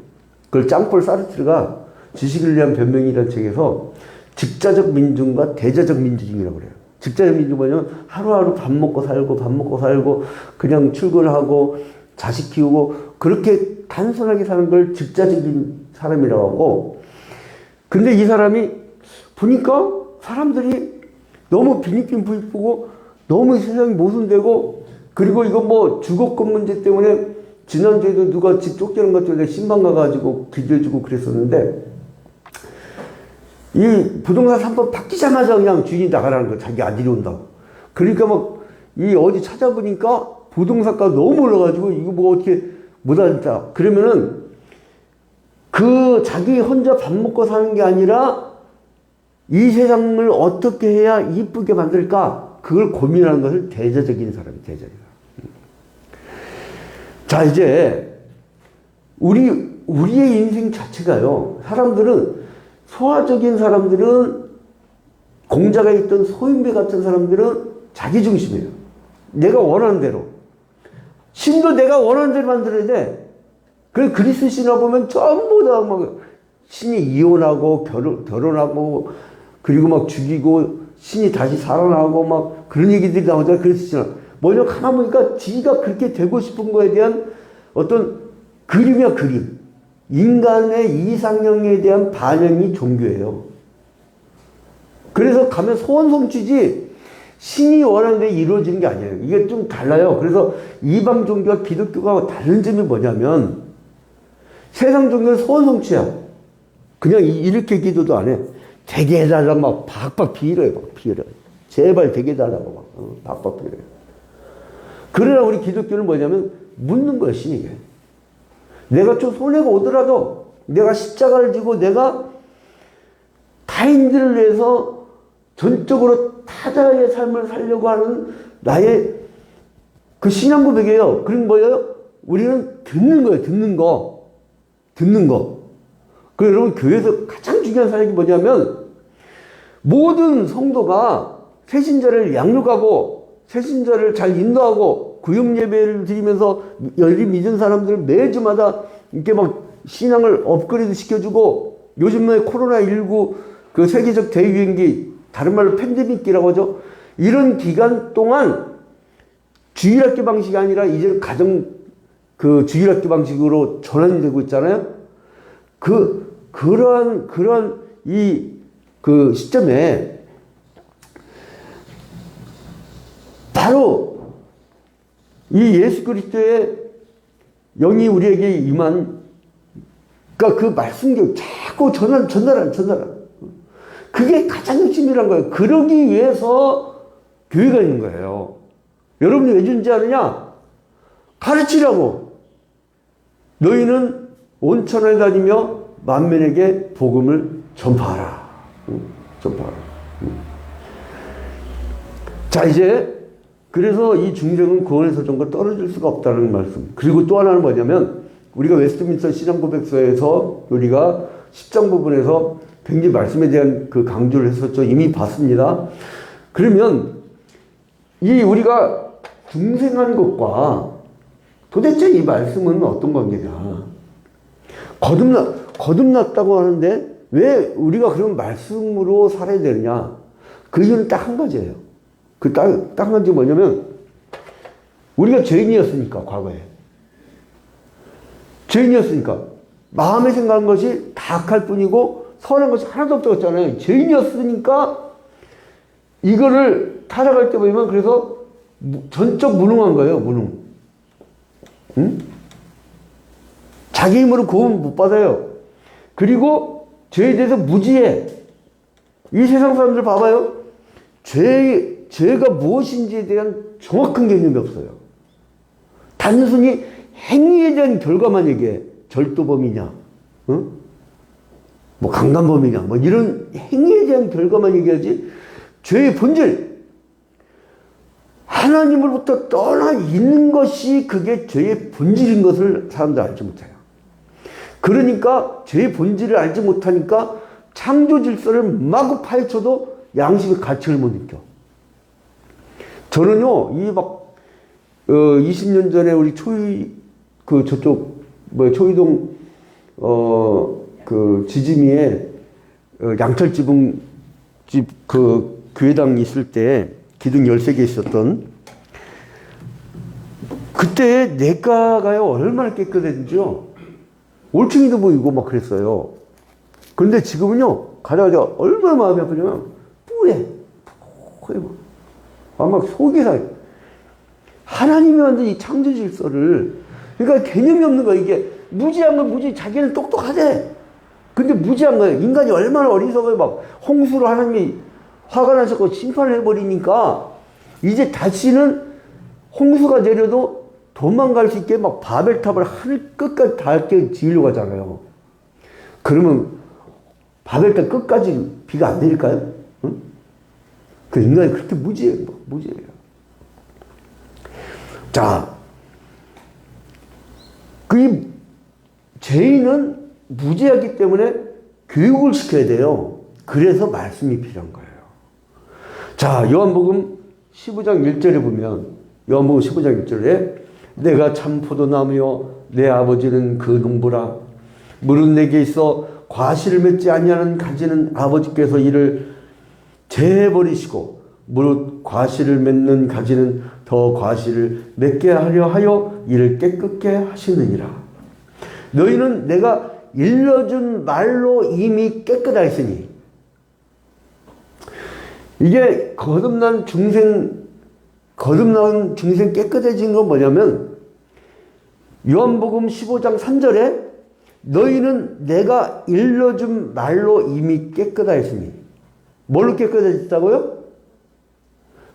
그걸 짱볼 사르트르가 지식을 위한 변명이라는 책에서 직자적 민중과 대자적 민중이라고 그래요. 직자적 민중은 뭐냐면 하루하루 밥 먹고 살고 그냥 출근하고 자식 키우고 그렇게 단순하게 사는 걸 직자적인 사람이라고 하고, 근데 이 사람이 보니까 사람들이 너무 빈익빈 부익부고 너무 세상이 모순되고, 그리고 이거 뭐 주거권 문제 때문에 지난주에도 누가 집 쫓기는 것 때문에 신방 가가지고 기도해주고 그랬었는데, 이 부동산 3번 바뀌자마자 그냥 주인이 나가라는 거야. 자기 아들이 온다고. 그러니까 막 이 어디 찾아보니까 부동산가 너무 올라가지고 이거 뭐 어떻게 못하겠다. 그러면은 그 자기 혼자 밥 먹고 사는 게 아니라 이 세상을 어떻게 해야 이쁘게 만들까? 그걸 고민하는 것을 대자적인 사람이 대자적인 사람. 자, 이제 우리의 인생 자체가요. 사람들은 소화적인 사람들은 공자가 있던 소인배 같은 사람들은 자기 중심이에요. 내가 원하는 대로. 신도 내가 원하는 대로 만들어야 돼. 그래서 그리스 신화 보면 전부 다 막 신이 이혼하고 결혼하고 그리고 막 죽이고 신이 다시 살아나고 막 그런 얘기들이 나오잖아. 그리스 신화. 뭐냐 가만 보니까 지가 그렇게 되고 싶은 거에 대한 어떤 그림이야 그림. 인간의 이상형에 대한 반영이 종교예요. 그래서 가면 소원 성취지 신이 원하는 데 이루어지는 게 아니에요. 이게 좀 달라요. 그래서 이방 종교와 기독교가 다른 점이 뭐냐면 세상 종교는 소원 성취야. 그냥 이렇게 기도도 안 해. 되게 해달라고 막 박박 빌어요. 막 빌어요. 제발 되게 해달라고 막 박박 빌어요. 그러나 우리 기독교는 뭐냐면 묻는 거야 신에게. 내가 좀 손해가 오더라도 내가 십자가를 지고 내가 타인들을 위해서 전적으로 타자의 삶을 살려고 하는 나의 그 신앙 고백이에요. 그런 뭐예요? 우리는 듣는 거예요. 듣는 거. 그 여러분 교회에서 가장 중요한 사역이 뭐냐면 모든 성도가 새신자를 양육하고 새신자를 잘 인도하고 구역 예배를 드리면서 열린 믿은 사람들을 매주마다 이렇게 막 신앙을 업그레이드 시켜주고 요즘에 코로나19 그 세계적 대유행기 다른 말로 팬데믹이라고 하죠. 이런 기간 동안 주일학교 방식이 아니라 이제 가정 그 주일학교 방식으로 전환이 되고 있잖아요. 그러한 그 시점에 바로 이 예수 그리스도의 영이 우리에게 임한 그러니까 그 말씀교 자꾸 전달하는 그게 가장 핵심이란 거예요. 그러기 위해서 교회가 있는 거예요. 여러분이 왜 존재하느냐? 가르치라고. 너희는 온 천하에 다니며 만민에게 복음을 전파하라. 전파하라. 자, 이제 그래서 이 중생은 구원에서 전과 떨어질 수가 없다는 말씀. 그리고 또 하나는 뭐냐면 우리가 웨스트민스터 신앙고백서에서 우리가 10장 부분에서 굉장히 말씀에 대한 그 강조를 했었죠. 이미 봤습니다. 그러면 이 우리가 중생한 것과 도대체 이 말씀은 어떤 관계냐. 거듭났다고 하는데 왜 우리가 그런 말씀으로 살아야 되느냐. 그 이유는 딱 한 가지예요. 그 딱 한 가지 뭐냐면 우리가 죄인이었으니까 과거에. 죄인이었으니까 마음에 생각한 것이 다 악할 뿐이고 선한 것이 하나도 없다고 했잖아요. 죄인이었으니까 이거를 타락할 때 보면 그래서 전적 무능한 거예요. 무능. 응? 자기 힘으로 구원 못 받아요. 그리고 죄에 대해서 무지해. 이 세상 사람들 봐봐요. 죄가 무엇인지에 대한 정확한 개념이 없어요. 단순히 행위에 대한 결과만 얘기해. 절도범이냐, 뭐 강간범이냐, 뭐 이런 행위에 대한 결과만 얘기하지 죄의 본질, 하나님으로부터 떠나 있는 것이 그게 죄의 본질인 것을 사람들 알지 못해요. 그러니까 죄의 본질을 알지 못하니까 창조 질서를 마구 파헤쳐도 양심의 가치를 못 느껴. 저는요, 20년 전에 우리 초이동, 지지미에, 양철지붕 집, 교회당 있을 때, 기둥 13개 있었던, 그때 내과가요, 얼마나 깨끗했는지요. 올챙이도 보이고 막 그랬어요. 그런데 지금은요, 가자마자 얼마나 마음이 아프냐면, 뿌래. 막 속이 다. 하나님이 만든 이 창조 질서를, 그러니까 개념이 없는 거야. 이게 무지한 건 무지, 자기는 똑똑하대. 근데 무지한 거예요. 인간이 얼마나 어리석어요. 막 홍수로 하나님이 화가 나셨고 심판을 해버리니까 이제 다시는 홍수가 내려도 도망갈 수 있게 막 바벨탑을 하늘 끝까지 닿게 지으려고 하잖아요. 그러면 바벨탑 끝까지 비가 안 내릴까요? 응? 그 인간이 그렇게 무지해요. 무지해요. 자, 그 죄인은 무지하기 때문에 교육을 시켜야 돼요. 그래서 말씀이 필요한 거예요. 자, 요한복음 15장 1절에 보면, 요한복음 15장 1절에 내가 참 포도나무요 내 아버지는 그 농부라. 물은 내게 있어 과실을 맺지 아니하는 가지는 아버지께서 이를 재버리시고 무릇 과실을 맺는 가지는 더 과실을 맺게 하려 하여 이를 깨끗게 하시느니라. 너희는 내가 일러준 말로 이미 깨끗하였으니. 이게 거듭난 중생 깨끗해진 건 뭐냐면, 요한복음 15장 3절에 너희는 내가 일러준 말로 이미 깨끗하였으니. 뭘로 깨끗해졌다고요?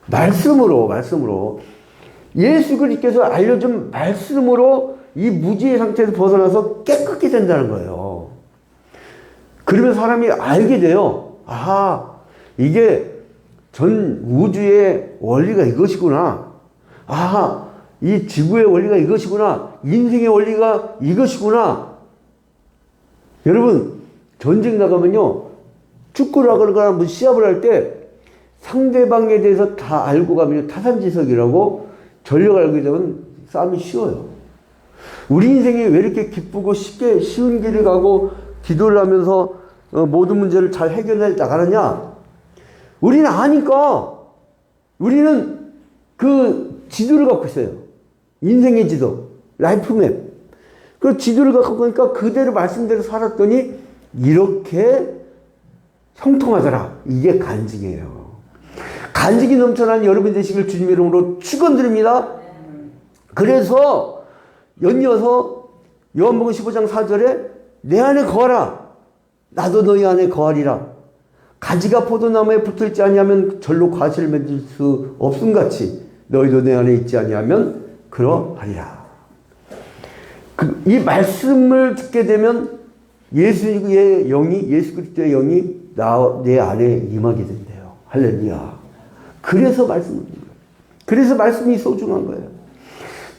말씀으로. 예수 그리스도께서 알려준 말씀으로 이 무지의 상태에서 벗어나서 깨끗게 된다는 거예요. 그러면 사람이 알게 돼요. 아, 이게 전 우주의 원리가 이것이구나. 아, 이 지구의 원리가 이것이구나. 인생의 원리가 이것이구나. 여러분, 전쟁 나가면요, 축구를 하거나 무슨 시합을 할 때 상대방에 대해서 다 알고 가면 타산지석이라고 전력을 알게 되면 싸움이 쉬워요. 우리 인생이 왜 이렇게 기쁘고 쉽게 쉬운 길을 가고 기도를 하면서 모든 문제를 잘 해결해 나가느냐? 우리는 아니까. 우리는 그 지도를 갖고 있어요. 인생의 지도, 라이프맵. 그 지도를 갖고 있으니까 그대로 말씀대로 살았더니 이렇게 형통하더라. 이게 간증이에요. 간증이 넘쳐난 여러분 되시길 주님의 이름으로 축원드립니다. 그래서 연이어서 요한복음 15장 4절에 내 안에 거하라. 나도 너희 안에 거하리라. 가지가 포도나무에 붙어있지 아니하면 절로 과실을 맺을 수 없음같이 너희도 내 안에 있지 아니하면 그러하리라. 이 말씀을 듣게 되면 예수의 영이, 예수 그리스도의 영이 내 안에 임하게 된대요. 할렐루야. 그래서 말씀을 듣는 거예요. 그래서 말씀이 소중한 거예요.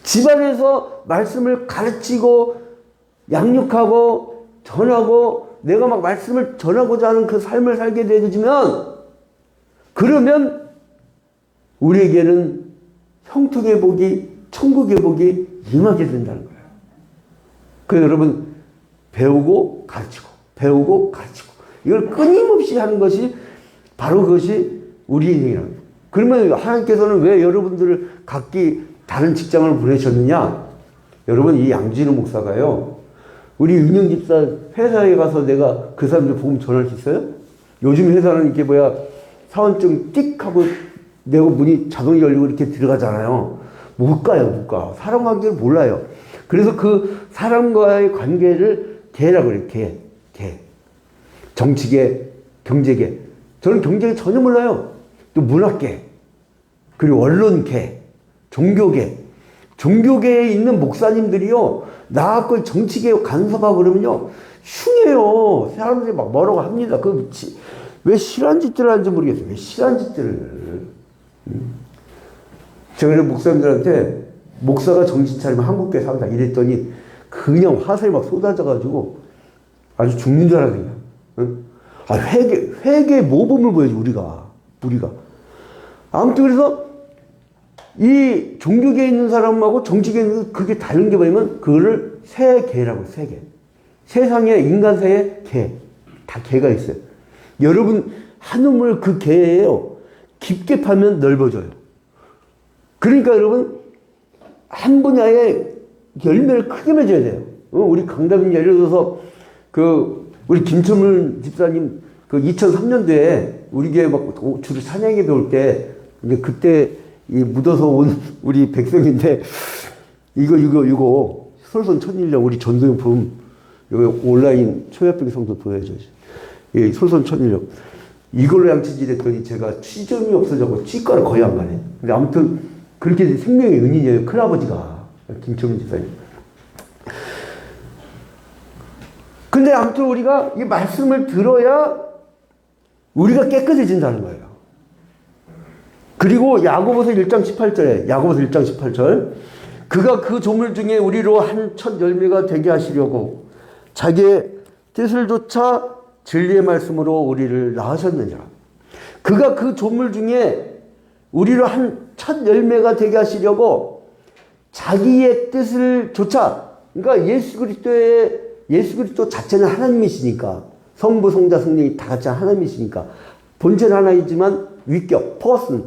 집안에서 말씀을 가르치고 양육하고 전하고 내가 막 말씀을 전하고자 하는 그 삶을 살게 되어지면, 그러면 우리에게는 형통의 복이, 천국의 복이 임하게 된다는 거예요. 그래서 여러분, 배우고 가르치고 이걸 끊임없이 하는 것이 바로 그것이 우리 인생이라는 거예요. 그러면 하나님께서는 왜 여러분들을 각기 다른 직장을 보내셨느냐? 여러분, 이 양진우 목사가요, 우리 윤영 집사 회사에 가서 내가 그 사람들 복음 전할 수 있어요? 요즘 회사는 이렇게 사원증 띡 하고 내고 문이 자동이 열리고 이렇게 들어가잖아요. 못 가. 사람 관계를 몰라요. 그래서 그 사람과의 관계를 개라고 그래요. 개. 정치계, 경제계. 저는 경제계 전혀 몰라요. 또 문학계, 그리고 언론계, 종교계. 종교계에 있는 목사님들이요, 나하고 정치계 간섭하고 그러면요, 흉해요. 사람들이 막 뭐라고 합니다. 왜 싫어하는 짓들을 하는지 모르겠어요. 왜 싫어하는 짓들을. 제가 그래서 목사님들한테 목사가 정신 차리면 한국교회 산다 이랬더니 그냥 화살이 막 쏟아져가지고 아주 죽는 줄 알았어요. 응? 아, 회개 모범을 보여야지, 우리가. 아무튼 그래서 이 종교계에 있는 사람하고 정치계에 있는 그게 다른 게 뭐냐면 그거를 세계라고, 세계. 세상에 인간세에 개. 다 개가 있어요. 여러분, 한우물 그 개예요. 깊게 파면 넓어져요. 그러니까 여러분, 한 분야에 열매를 크게 맺어야 돼요. 우리 강답인 예를 들어서 우리 김철문 집사님 2003년도에 우리 교회 막 주로 찬양에 배울 때 이제 그때 이 묻어서 온 우리 백성인데 이거 솔선 천일령 우리 전도용품 이거 온라인 초협병 성도 보여줘야지. 이 솔선 천일령 이걸로 양치질 했더니 제가 취점이 없어져서 치과를 거의 안 가네. 근데 아무튼 그렇게 생명의 은인이에요. 큰아버지가 김철문 집사님. 근데 아무튼 우리가 이 말씀을 들어야 우리가 깨끗해진다는 거예요. 그리고 야고보서 1장 18절 그가 그 조물 중에 우리로 한 첫 열매가 되게 하시려고 자기의 뜻을 좇아 진리의 말씀으로 우리를 낳으셨느니라. 그가 그 조물 중에 우리로 한 첫 열매가 되게 하시려고 자기의 뜻을 좇아, 그러니까 예수 그리스도 자체는 하나님이시니까, 성부, 성자, 성령이 다 같이 하나님이시니까, 본체는 하나이지만 위격, 퍼슨,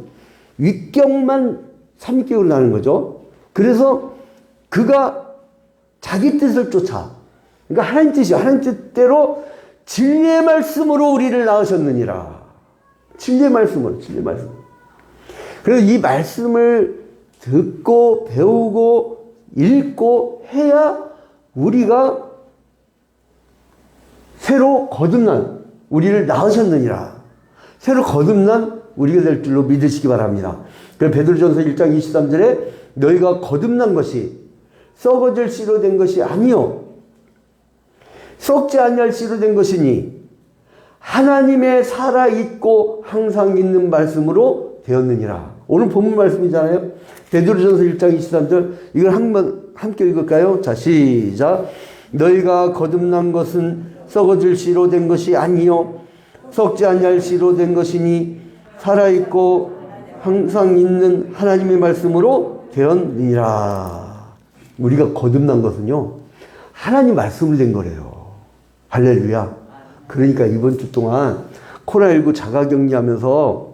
위격만 삼위격으로 나는 거죠. 그래서 그가 자기 뜻을 쫓아, 그러니까 하나님 뜻이요. 하나님 뜻대로 진리의 말씀으로 우리를 낳으셨느니라. 진리의 말씀으로. 그래서 이 말씀을 듣고 배우고 읽고 해야 우리가 새로 거듭난 우리를 낳으셨느니라. 새로 거듭난 우리가 될 줄로 믿으시기 바랍니다. 그래서 베드로전서 1장 23절에 너희가 거듭난 것이 썩어질 씨로 된 것이 아니요 썩지 아니할 씨로 된 것이니 하나님의 살아있고 항상 있는 말씀으로 되었느니라. 오늘 본문 말씀이잖아요. 베드로전서 1장 23절 이걸 한번 함께 읽을까요? 자, 시작. 너희가 거듭난 것은 썩어질 씨로 된 것이 아니요 썩지 아니할 씨로 된 것이니 살아있고 항상 있는 하나님의 말씀으로 되었느니라. 우리가 거듭난 것은요 하나님 말씀으로 된 거래요. 할렐루야. 그러니까 이번 주 동안 코로나19 자가격리하면서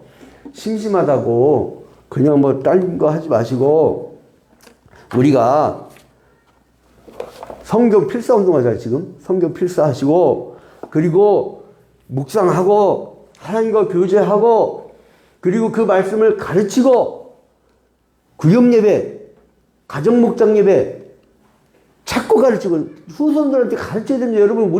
심심하다고 그냥 뭐 다른 거 하지 마시고 우리가 성경 필사 운동하잖아요. 지금 성경 필사하시고 그리고 묵상하고 하나님과 교제하고 그리고 그 말씀을 가르치고 구역예배, 가정목장예배 자꾸 가르치고 후손들한테 가르쳐야 됩니다. 여러분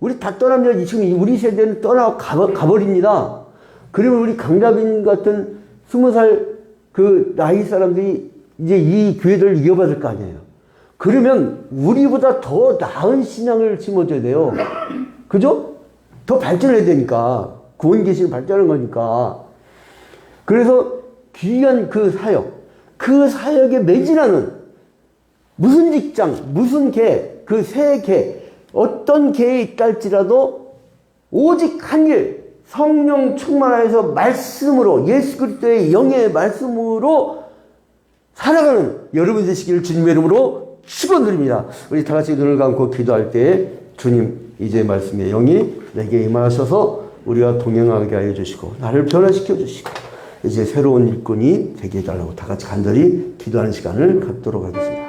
우리 다 떠나면 지금 우리 세대는 떠나 가버립니다. 그러면 우리 강다빈 같은 20살 그 나이 사람들이 이제 이 교회를 이어받을 거 아니에요. 그러면 우리보다 더 나은 신앙을 심어줘야 돼요. 그죠? 더 발전해야 되니까. 구원 계시를 발전하는 거니까. 그래서 귀한 그 사역에 매진하는 무슨 직장, 무슨 개, 그 세 개, 어떤 개에 있다 할지라도 오직 한 일, 성령 충만하여서 말씀으로 예수 그리스도의 영의 말씀으로 살아가는 여러분 되시기를 주님의 이름으로 축원드립니다. 우리 다 같이 눈을 감고 기도할 때 주님 이제 말씀의 영이 내게 임하셔서 우리와 동행하게 하여 주시고 나를 변화시켜 주시고 이제 새로운 일꾼이 되게 해달라고 다 같이 간절히 기도하는 시간을 갖도록 하겠습니다.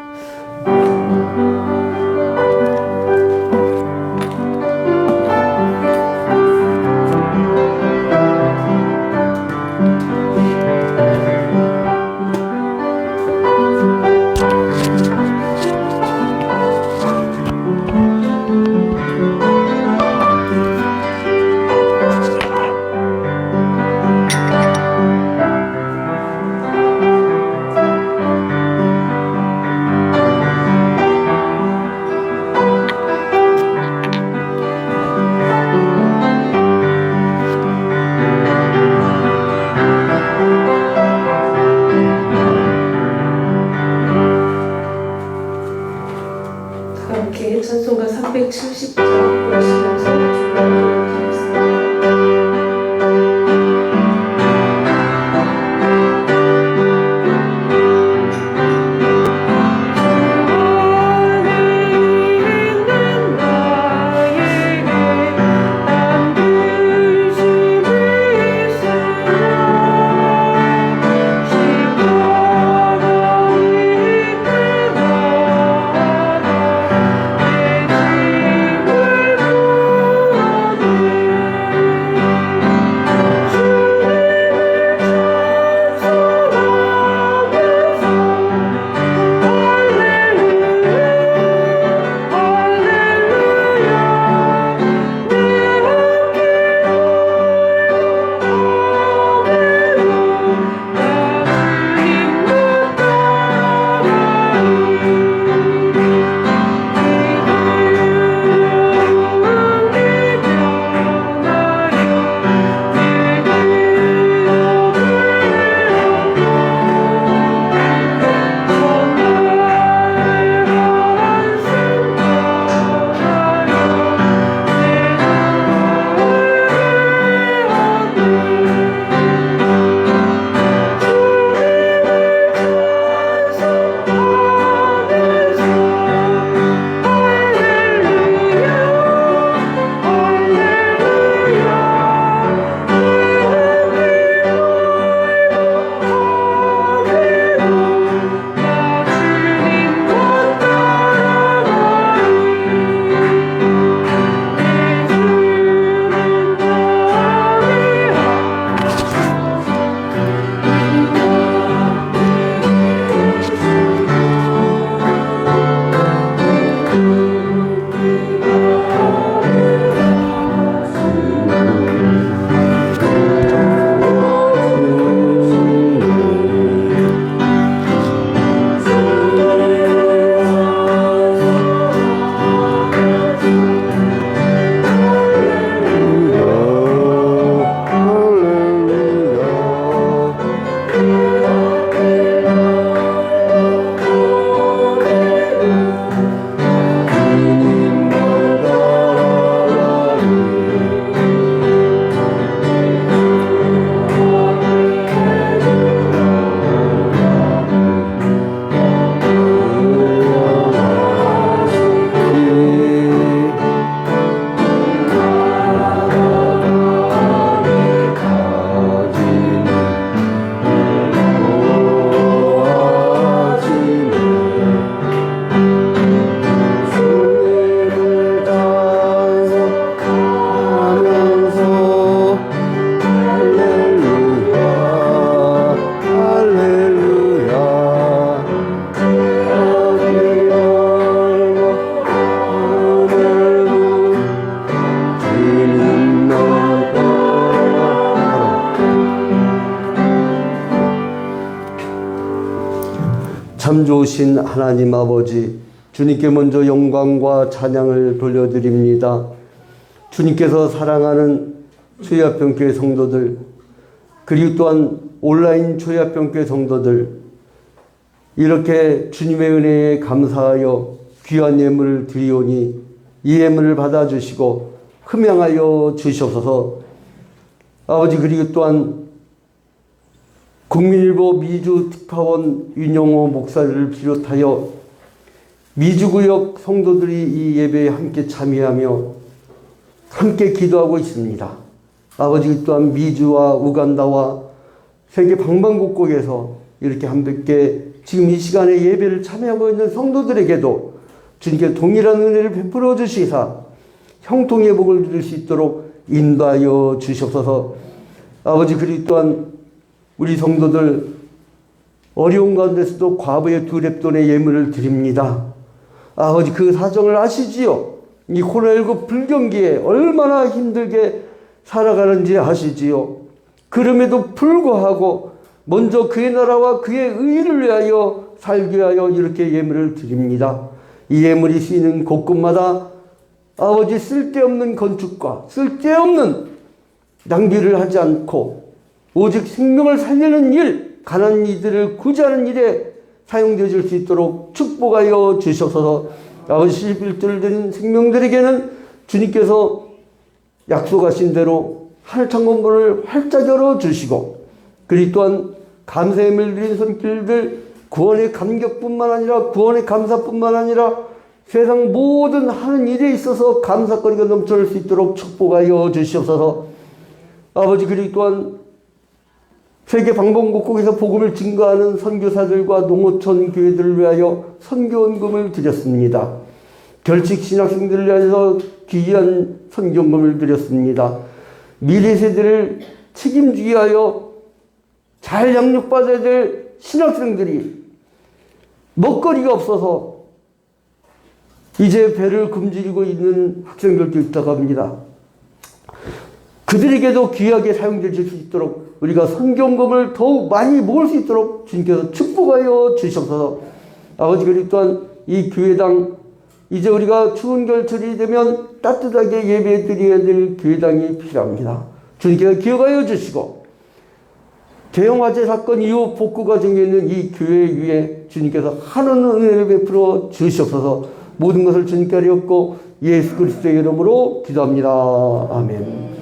참 좋으신 하나님 아버지, 주님께 먼저 영광과 찬양을 돌려드립니다. 주님께서 사랑하는 초야평교회 성도들, 그리고 또한 온라인 초야평교회 성도들, 이렇게 주님의 은혜에 감사하여 귀한 예물을 드리오니 이 예물을 받아주시고 흠양하여 주시옵소서. 아버지, 그리고 또한 국민일보 미주 특파원 윤영호 목사를 비롯하여 미주구역 성도들이 이 예배에 함께 참여하며 함께 기도하고 있습니다. 아버지, 또한 미주와 우간다와 세계 방방곡곡에서 이렇게 함께 지금 이 시간에 예배를 참여하고 있는 성도들에게도 주님께 동일한 은혜를 베풀어 주시사 형통의 복을 누릴 수 있도록 인도하여 주시옵소서. 아버지, 그리고 또한 우리 성도들 어려운 가운데서도 과부의 두 렙돈의 예물을 드립니다. 아버지, 그 사정을 아시지요. 이 코로나19 불경기에 얼마나 힘들게 살아가는지 아시지요. 그럼에도 불구하고 먼저 그의 나라와 그의 의를 위하여 살기 위하여 이렇게 예물을 드립니다. 이 예물이 쓰이는 곳곳마다 아버지, 쓸데없는 건축과 쓸데없는 낭비를 하지 않고 오직 생명을 살리는 일, 가난한 이들을 구제하는 일에 사용되어질 수 있도록 축복하여 주셔서 아버지, 11조를 드린 생명들에게는 주님께서 약속하신 대로 하늘 창문문을 활짝 열어주시고, 그리고 또한 감사의 예물 드린 손길들 구원의 감격뿐만 아니라 구원의 감사뿐만 아니라 세상 모든 하는 일에 있어서 감사거리가 넘쳐날 수 있도록 축복하여 주시옵소서. 아버지, 그리고 또한 세계 방방곡곡에서 복음을 증거하는 선교사들과 농어촌 교회들을 위하여 선교원금을 드렸습니다. 결식 신학생들을 위해서 귀한 선교원금을 드렸습니다. 미래 세대를 책임지기 위하여 잘 양육받아야 될 신학생들이 먹거리가 없어서 이제 배를 굶주리고 있는 학생들도 있다고 합니다. 그들에게도 귀하게 사용될 수 있도록 우리가 선교원금을 더욱 많이 모을 수 있도록 주님께서 축복하여 주시옵소서. 아버지, 그리고 또한 이 교회당, 이제 우리가 추운 겨울철이 되면 따뜻하게 예배 드려야 될 교회당이 필요합니다. 주님께서 기억하여 주시고, 대형화재 사건 이후 복구가 정해있는 이 교회 위에 주님께서 하나는 은혜를 베풀어 주시옵소서. 모든 것을 주님께 하였고 예수 그리스도의 이름으로 기도합니다. 아멘.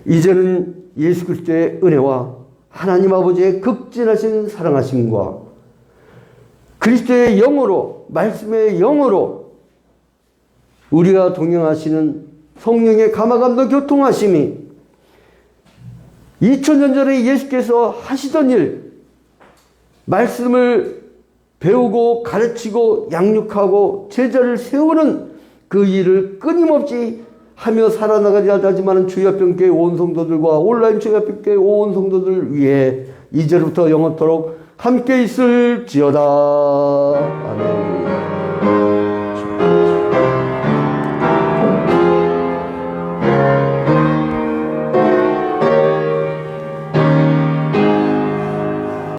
이제는 예수 그리스도의 은혜와 하나님 아버지의 극진하신 사랑하심과 그리스도의 영으로, 말씀의 영으로 우리와 동행하시는 성령의 감화감동 교통하심이 2000년 전에 예수께서 하시던 일, 말씀을 배우고 가르치고 양육하고 제자를 세우는 그 일을 끊임없이 하며 살아나가야 하지만 주야평교회 온 성도들과 온라인 주야평교회 온 성도들 위해 이제부터 영원토록 함께 있을지어다.